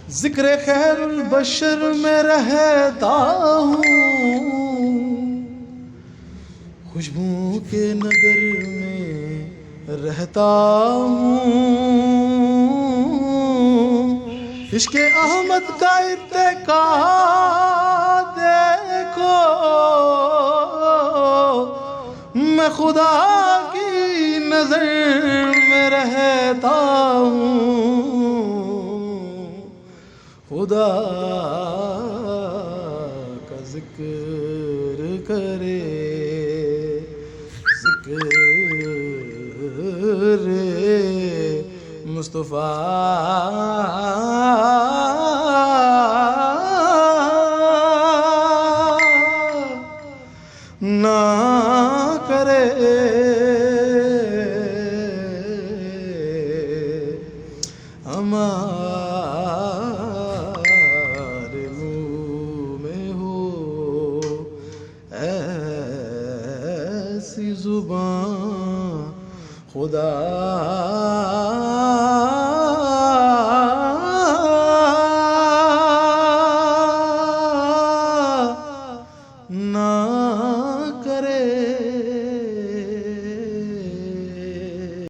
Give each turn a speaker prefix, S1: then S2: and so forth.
S1: जिक्र खैरुल बशर में रहता हूँ, खुशबू के नगर में रहता हूँ। इश्क़े अहमद का इत्तेका देखो, मैं खुदा की नजर में रहता हूँ। खुदा का जिक्र करे, जिक्र मुस्तफा ना करे। हमारे मुँह में हो ऐसी जुबान खुदा